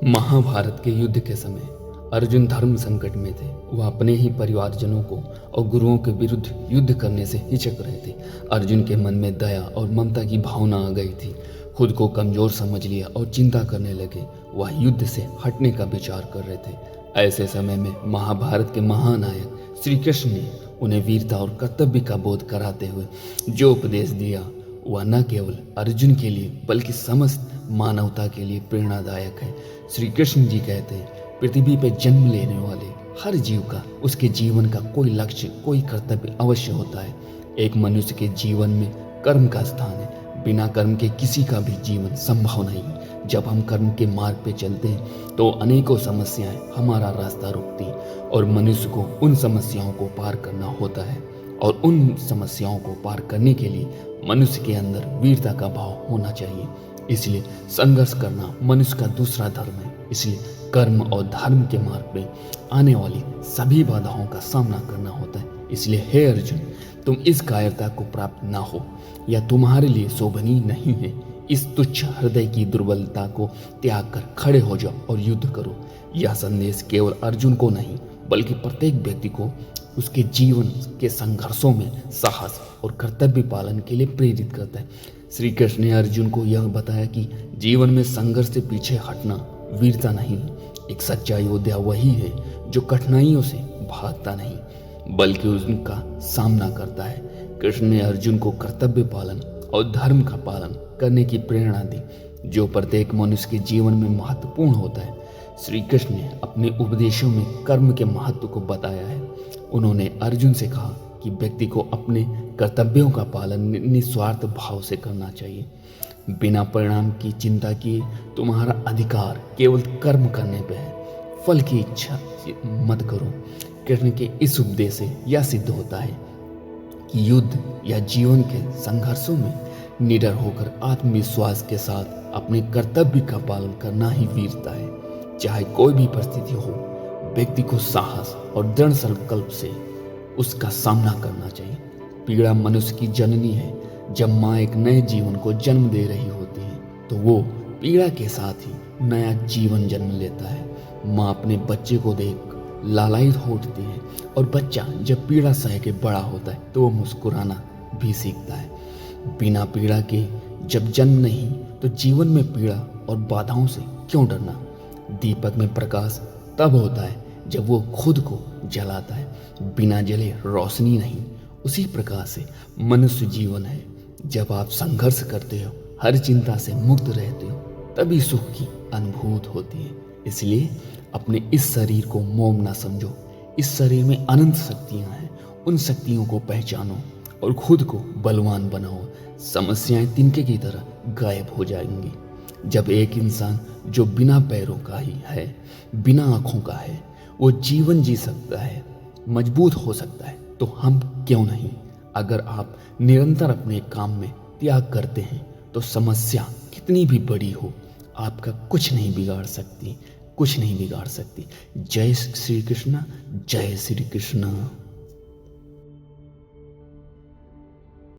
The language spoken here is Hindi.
महाभारत के युद्ध के समय अर्जुन धर्म संकट में थे। वह अपने ही परिवारजनों को और गुरुओं के विरुद्ध युद्ध करने से हिचक रहे थे। अर्जुन के मन में दया और ममता की भावना आ गई थी। खुद को कमजोर समझ लिया और चिंता करने लगे। वह युद्ध से हटने का विचार कर रहे थे। ऐसे समय में महाभारत के महानायक श्री कृष्ण ने उन्हें वीरता और कर्तव्य का बोध कराते हुए जो उपदेश दिया वह न केवल अर्जुन के लिए बल्कि समस्त मानवता के लिए प्रेरणादायक है। श्री कृष्ण जी कहते हैं, पृथ्वी पर जन्म लेने वाले हर जीव का उसके जीवन का कोई लक्ष्य, कोई कर्तव्य अवश्य होता है। एक मनुष्य के जीवन में कर्म का स्थान है। बिना कर्म के किसी का भी जीवन संभव नहीं। जब हम कर्म के मार्ग पे चलते हैं तो अनेकों समस्याएं हमारा रास्ता रोकती और मनुष्य को उन समस्याओं को पार करना होता है। और उन समस्याओं को पार करने के लिए मनुष्य के अंदर वीरता का भाव होना चाहिए। इसलिए संघर्ष करना मनुष्य का दूसरा धर्म है। इसलिए कर्म और धर्म के मार्ग पे आने वाली सभी बाधाओं का सामना करना होता है। इसलिए हे अर्जुन, तुम इस कायरता को प्राप्त ना हो या तुम्हारे लिए शोभनीय नहीं है। इस तुच्छ हृदय की दुर्बलता को त्याग कर खड़े हो जाओ और युद्ध करो। यह संदेश केवल अर्जुन को नहीं बल्कि प्रत्येक व्यक्ति को उसके जीवन के संघर्षों में साहस और कर्तव्य पालन के लिए प्रेरित करता है। श्री कृष्ण ने अर्जुन को यह बताया कि जीवन में संघर्ष से पीछे हटना वीरता नहीं। एक सच्चा योद्धा वही है जो कठिनाइयों से भागता नहीं बल्कि उनका सामना करता है। कृष्ण ने अर्जुन को कर्तव्य पालन और धर्म का पालन करने की प्रेरणा दी, जो प्रत्येक मनुष्य के जीवन में महत्वपूर्ण होता है। श्री कृष्ण ने अपने उपदेशों में कर्म के महत्व को बताया है। उन्होंने अर्जुन से कहा कि व्यक्ति को अपने कर्तव्यों का पालन निस्वार्थ भाव से करना चाहिए। बिना परिणाम की चिंता किए तुम्हारा अधिकार केवल कर्म करने पे है, फल की इच्छा मत करो। कृष्ण के इस उपदेश से यह सिद्ध होता है कि युद्ध या जीवन के संघर्षों में निडर होकर आत्मविश्वास के साथ अपने कर्तव्य का पालन करना ही वीरता है। चाहे कोई भी परिस्थिति हो, व्यक्ति को साहस और दृढ़ संकल्प से उसका सामना करना चाहिए। पीड़ा मनुष्य की जननी है। जब माँ एक नए जीवन को जन्म दे रही होती है तो वो पीड़ा के साथ ही नया जीवन जन्म लेता है। माँ अपने बच्चे को देख लालायित हो उठती है और बच्चा जब पीड़ा सह के बड़ा होता है तो वो मुस्कुराना भी सीखता है। बिना पीड़ा के जब जन्म नहीं तो जीवन में पीड़ा और बाधाओं से क्यों डरना। दीपक में प्रकाश तब होता है जब वो खुद को जलाता है, बिना जले रोशनी नहीं। उसी प्रकार से मनुष्य जीवन है। जब आप संघर्ष करते हो, हर चिंता से मुक्त रहते हो, तभी सुख की अनुभूति होती है। इसलिए अपने इस शरीर को मोम ना समझो। इस शरीर में अनंत शक्तियां हैं। उन शक्तियों को पहचानो और खुद को बलवान बनाओ। समस्याएं तिनके की तरह गायब हो जाएंगी। जब एक इंसान जो बिना पैरों का ही है, बिना आंखों का है, वो जीवन जी सकता है, मजबूत हो सकता है, तो हम क्यों नहीं। अगर आप निरंतर अपने काम में त्याग करते हैं तो समस्या कितनी भी बड़ी हो आपका कुछ नहीं बिगाड़ सकती, कुछ नहीं बिगाड़ सकती। जय श्री कृष्ण, जय श्री कृष्ण।